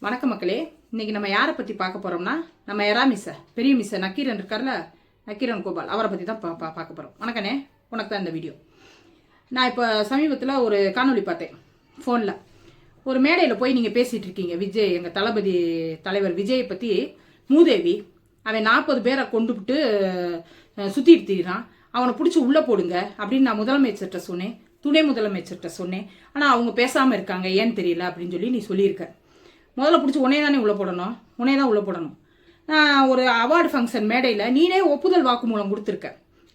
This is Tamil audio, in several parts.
வணக்கம் மக்களே. இன்னைக்கு நம்ம யாரை பற்றி பார்க்க போகிறோம்னா, நம்ம எரா மிஸ்ஸை, பெரிய மிஸ்ஸை நக்கீரன் இருக்கார்ல, நக்கீரன் கோபால், அவரை பற்றி தான் பார்க்க போகிறோம். வணக்கண்ணே, உனக்கு தான் இந்த வீடியோ. நான் இப்போ சமீபத்தில் ஒரு காணொலி பார்த்தேன் ஃபோனில். ஒரு மேடையில் போய் நீங்கள் பேசிகிட்டு இருக்கீங்க. விஜய், எங்கள் தளபதி தலைவர் விஜயை பற்றி மூதேவி, அவன் 40 பேரை கொண்டு விட்டு சுற்றிட்டு தீரான், அவனை பிடிச்சி உள்ளே போடுங்க அப்படின்னு நான் முதலமைச்சர்கிட்ட சொன்னேன், துணை முதலமைச்சர்கிட்ட சொன்னேன். ஆனால் அவங்க பேசாமல் இருக்காங்க, ஏன்னு தெரியல அப்படின்னு சொல்லி நீ சொல்லியிருக்க. முதல்ல பிடிச்சி உன்னே தானே உள்ளே போடணும், உன்னே தான் உள்ளே போடணும். நான் ஒரு அவார்டு ஃபங்க்ஷன் மேடையில் நீனே ஒப்புதல் வாக்குமூலம் கொடுத்துருக்க.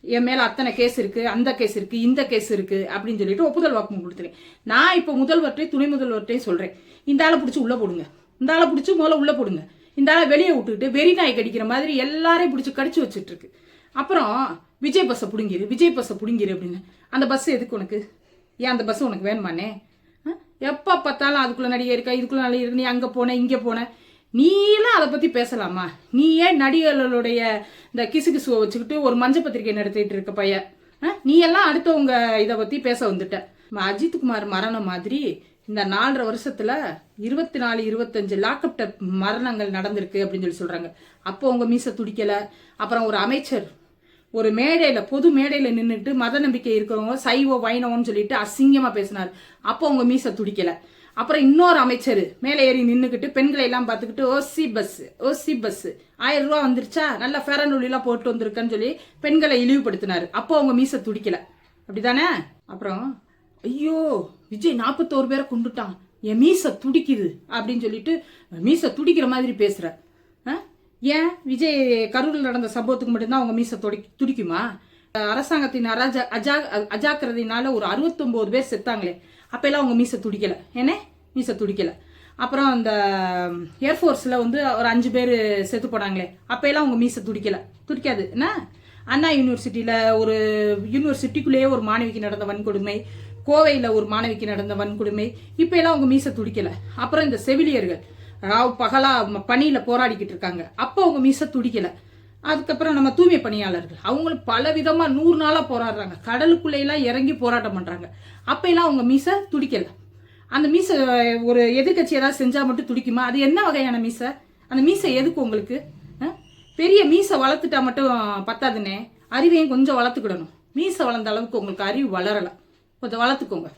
என் மேலே அத்தனை கேஸ் இருக்குது, அந்த கேஸ் இருக்குது, இந்த கேஸ் இருக்குது அப்படின்னு சொல்லிட்டு ஒப்புதல் வாக்குமூலம் கொடுத்துருக்கேன். நான் இப்போ முதல்வர்கிட்டையும் துணை முதல்வர்கிட்டையும் சொல்கிறேன், இந்த ஆளை பிடிச்சி உள்ளே போடுங்க, இந்த ஆளை பிடிச்சி முதல்ல உள்ளே போடுங்க. இந்த ஆளை வெளியே விட்டுக்கிட்டு வெறி நாய் கடிக்கிற மாதிரி எல்லாரையும் பிடிச்சி கடிச்சு வச்சுட்டு இருக்கு. அப்புறம் விஜய் பஸ்ஸை பிடுங்கிரு, விஜய் பஸ்ஸை பிடுங்கிரு அப்படின்னு. அந்த பஸ் எதுக்கு உனக்கு? ஏன் அந்த பஸ் உனக்கு வேணுமானே? எப்போ பார்த்தாலும் அதுக்குள்ளே நடிகை இருக்கா, இதுக்குள்ளே நடிகை இருக்கு, நீ அங்கே போன இங்கே போன, நீலாம் அதை பற்றி பேசலாமா? நீ ஏன் நடிகர்களுடைய இந்த கிசுகிசுவை வச்சுக்கிட்டு ஒரு மஞ்சள் பத்திரிகை நடத்திட்டு இருக்க பையன்? நீ எல்லாம் அடுத்தவங்க இதை பற்றி பேச வந்துட்ட. அஜித்குமார் மரணம் மாதிரி இந்த 4.5 வருஷத்துல 24, 25 லாக்அப் டெத் மரணங்கள் நடந்திருக்கு அப்படின்னு சொல்லி சொல்றாங்க. அப்போ உங்க மீசை துடிக்கல. அப்புறம் ஒரு அமைச்சர் ஒரு மேடையில, பொது மேடையில நின்றுட்டு மத நம்பிக்கை இருக்கிறவங்க சைவ வைணவம்னு சொல்லிட்டு அசிங்கமா பேசினார். அப்போ உங்க மீசை துடிக்கல. அப்புறம் இன்னொரு அமைச்சர் மேலே ஏறி நின்றுக்கிட்டு பெண்களை எல்லாம் பார்த்துக்கிட்டு ஓசி பஸ் 1000 ரூபா வந்துருச்சா, நல்லா ஃபேரன்லூலிலாம் போட்டு வந்திருக்கன்னு சொல்லி பெண்களை இழிவுபடுத்தினாரு. அப்போ அவங்க மீசை துடிக்கல. அப்படிதானே? அப்புறம் ஐயோ விஜய் 41 பேரை கொண்டுட்டான், என் மீசை துடிக்குது அப்படின்னு சொல்லிட்டு மீசை துடிக்கிற மாதிரி பேசுற. ஏன் விஜய் கரூரில் நடந்த சம்பவத்துக்கு மட்டும்தான் அவங்க மீசை துடிக்குமா? அரசாங்கத்தின் அஜாக்கிரதையினால ஒரு 69 பேர் செத்தாங்களே, அப்பெல்லாம் அவங்க மீசை துடிக்கல. ஏன்னே மீசை துடிக்கல. அப்புறம் அந்த ஏர்ஃபோர்ஸில் வந்து ஒரு 5 பேர் செத்து போனாங்களே, அப்பெல்லாம் அவங்க மீசை துடிக்காது என்ன? அண்ணா யூனிவர்சிட்டியில் ஒரு யூனிவர்சிட்டிக்குள்ளேயே ஒரு மாணவிக்கு நடந்த வன்கொடுமை, கோவையில் ஒரு மாணவிக்கு நடந்த வன்கொடுமை, இப்போ எல்லாம் அவங்க மீசை துடிக்கல. அப்புறம் இந்த செவிலியர்கள் ராவ் பகலா பணியில போராடிக்கிட்டு இருக்காங்க, அப்போ அவங்க மீசை துடிக்கல. அதுக்கப்புறம் நம்ம தூய்மை பணியாளர்கள், அவங்களும் பல விதமா 100 நாளா போராடுறாங்க, கடலுக்குள்ளே எல்லாம் இறங்கி போராட்டம் பண்றாங்க, அப்ப எல்லாம் அவங்க மீசை துடிக்கல. அந்த மீசை ஒரு எதிர்கட்சி ஏதாவது செஞ்சா மட்டும் துடிக்குமா? அது என்ன வகையான மீசை? அந்த மீசை எதுக்கு உங்களுக்கு? பெரிய மீசை வளர்த்துட்டா மட்டும் பத்தாதுன்னே, அறிவையும் கொஞ்சம் வளர்த்துக்கிடணும். மீசை வளர்ந்த அளவுக்கு உங்களுக்கு அறிவு வளரல, கொஞ்சம் வளர்த்துக்கோங்க.